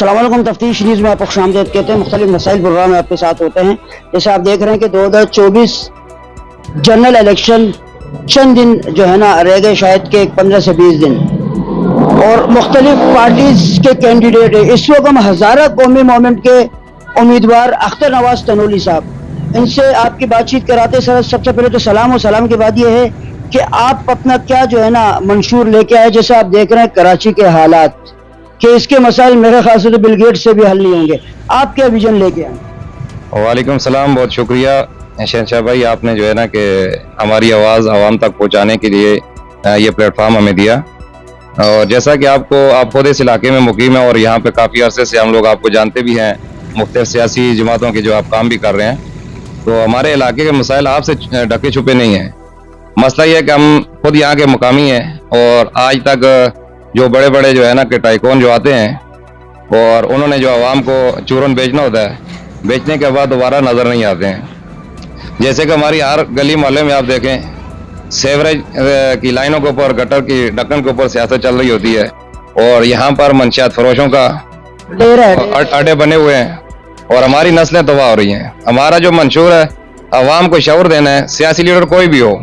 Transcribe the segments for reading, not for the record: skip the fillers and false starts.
अस्सलाम वालेकुम। तफ्तीश न्यूज़ में आपको खुशामदीद कहते हैं। मुख्तलिफ मसाइल प्रोग्राम में आपके साथ होते हैं। जैसे आप देख रहे हैं कि 2024 जनरल इलेक्शन चंद दिन जो है ना रह गए, शायद के 15 से 20 दिन, और मुख्तलिफ पार्टीज के कैंडिडेट है। इस वक्त हम हज़ारा कौमी मूवमेंट के उम्मीदवार अख्तर नवाज तनोली साहब, इनसे आपकी बातचीत कराते। सर, सबसे पहले तो सलाम, और सलाम के बाद ये है कि आप अपना क्या जो है ना मंशूर लेके आए। जैसे आप देख रहे हैं कराची के हालात, कि इसके मसाइल मेरे ख्याल से तो बिल गेट से भी हल नहीं होंगे, आप क्या विजन लेके आए? वालेकुम सलाम, बहुत शुक्रिया शहनशाह भाई, आपने जो है ना कि हमारी आवाज़ आवाम तक पहुंचाने के लिए ये प्लेटफार्म हमें दिया। और जैसा कि आप खुद इस इलाके में मुकीम है और यहाँ पे काफ़ी अरसे से हम लोग आपको जानते भी हैं, मुख्तलिफ सियासी जमातों के जो आप काम भी कर रहे हैं, तो हमारे इलाके के मसाइल आपसे ढके छुपे नहीं हैं। मसला ये है कि हम खुद यहाँ के मुकामी हैं और आज तक जो बड़े बड़े जो है ना कि टाइकून जो आते हैं और उन्होंने जो आवाम को चूरन बेचना होता है, बेचने के बाद दोबारा नज़र नहीं आते हैं। जैसे कि हमारी हर गली मोहल्ले में आप देखें, सेवरेज की लाइनों के ऊपर, गटर की ढक्कन के ऊपर सियासत चल रही होती है और यहाँ पर मंशियात फरोशों का अड्डे बने हुए हैं और हमारी नस्लें तबाह हो रही हैं। हमारा जो मंशूर है आवाम को शऊर देना है, सियासी लीडर कोई भी हो,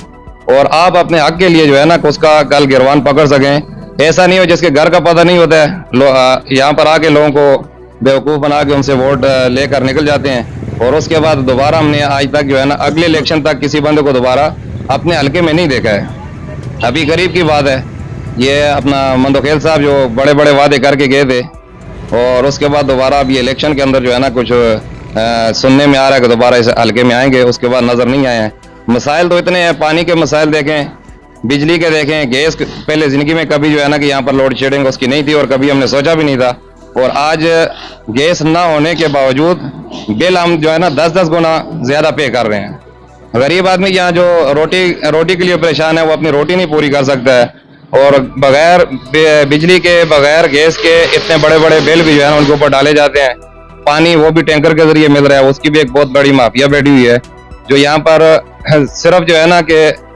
और आप अपने हक के लिए जो है ना उसका कल गिरवान पकड़ सकें। ऐसा नहीं हो जिसके घर का पता नहीं होता है, यहाँ पर आके लोगों को बेवकूफ़ बना के उनसे वोट लेकर निकल जाते हैं और उसके बाद दोबारा हमने आज तक जो है ना अगले इलेक्शन तक किसी बंदे को दोबारा अपने हल्के में नहीं देखा है। अभी करीब की बात है, ये अपना मंदोखेल साहब जो बड़े बड़े वादे करके गए थे और उसके बाद दोबारा अभी इलेक्शन के अंदर जो है ना कुछ सुनने में आ रहा है कि दोबारा इस हल्के में आएंगे, उसके बाद नज़र नहीं आए हैं। मसाइल तो इतने हैं, पानी के मसाइल देखें, बिजली के देखें, गैस पहले ज़िंदगी में कभी जो है ना कि यहाँ पर लोड शेडिंग उसकी नहीं थी और कभी हमने सोचा भी नहीं था, और आज गैस ना होने के बावजूद बिल हम जो है ना 10-10 गुना ज़्यादा पे कर रहे हैं। गरीब आदमी यहाँ जो रोटी के लिए परेशान है, वो अपनी रोटी नहीं पूरी कर सकता है, और बगैर बिजली के, बगैर गैस के इतने बड़े बड़े बिल भी जो है ना उनके ऊपर डाले जाते हैं। पानी वो भी टैंकर के जरिए मिल रहा है, उसकी भी एक बहुत बड़ी माफिया बैठी हुई है, जो यहाँ पर सिर्फ जो है ना कि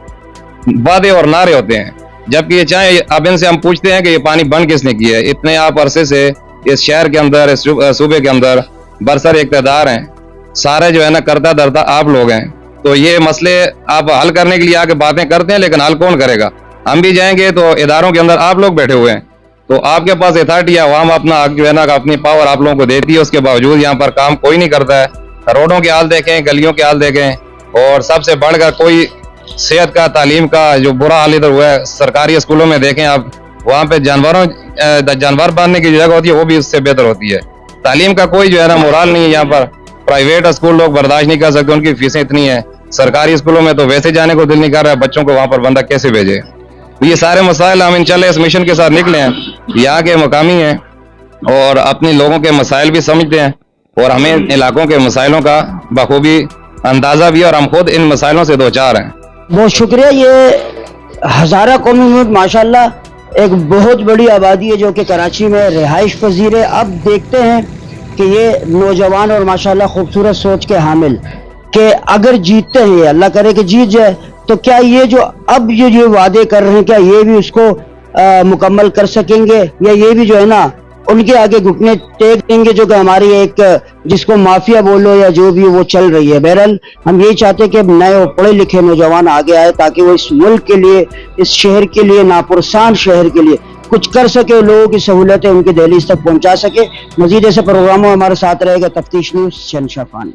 वादे और नारे होते हैं, जबकि ये चाहे अब इनसे हम पूछते हैं कि ये पानी बंद किसने किया है। इतने आप अरसे से इस शहर के अंदर, इस सूबे के अंदर बरसर इक़्तिदार हैं, सारे जो है ना करता धरता आप लोग हैं, तो ये मसले आप हल करने के लिए आके बातें करते हैं, लेकिन हल कौन करेगा? हम भी जाएंगे तो इदारों के अंदर आप लोग बैठे हुए हैं, तो आपके पास अथॉरिटी है, अवाम अपना हक जो है ना अपनी पावर आप लोगों को देती है, उसके बावजूद यहाँ पर काम कोई नहीं करता है। रोडों के हाल देखें, गलियों के हाल देखें, और सबसे बढ़कर कोई सेहत का, तालीम का जो बुरा हाल इधर हुआ है। सरकारी स्कूलों में देखें आप, वहाँ पे जानवर बांधने की जगह होती है, वो भी उससे बेहतर होती है। तालीम का कोई जो है ना मोराल नहीं है यहाँ पर। प्राइवेट स्कूल लोग बर्दाश्त नहीं कर सकते, उनकी फीसें इतनी हैं। सरकारी स्कूलों में तो वैसे जाने को दिल नहीं कर रहा है, बच्चों को वहाँ पर बंदा कैसे भेजे? तो ये सारे मसाइल हम इंशाल्लाह इस मिशन के साथ निकले हैं, यहाँ के मुकामी हैं और अपने लोगों के मसाइल भी समझते हैं, और हमें इलाकों के मसाइलों का बखूबी अंदाज़ा भी है, और हम खुद इन मसाइलों से दो चार हैं। बहुत शुक्रिया। ये हज़ारा कौमी मुल्क माशाल्लाह एक बहुत बड़ी आबादी है जो कि कराची में रिहाइश पजीर है। अब देखते हैं कि ये नौजवान और माशाल्लाह खूबसूरत सोच के हामिल, कि अगर जीतते हैं, ये अल्लाह करे कि जीत जाए, तो क्या ये जो अब ये वादे कर रहे हैं, क्या ये भी उसको मुकम्मल कर सकेंगे, या ये भी जो है ना उनके आगे घुटने टेक देंगे, जो कि हमारी एक जिसको माफिया बोलो या जो भी वो चल रही है। बहरहाल हम यही चाहते हैं कि नए और पढ़े लिखे नौजवान आगे आए, ताकि वो इस मुल्क के लिए, इस शहर के लिए, नापुरसान शहर के लिए कुछ कर सके, लोगों की सहूलतें उनकी दहलीज तक पहुंचा सके। मजीद ऐसे प्रोग्रामों में हमारे साथ रहेगा तफ्तीश न्यूज़ शहनशाह खान।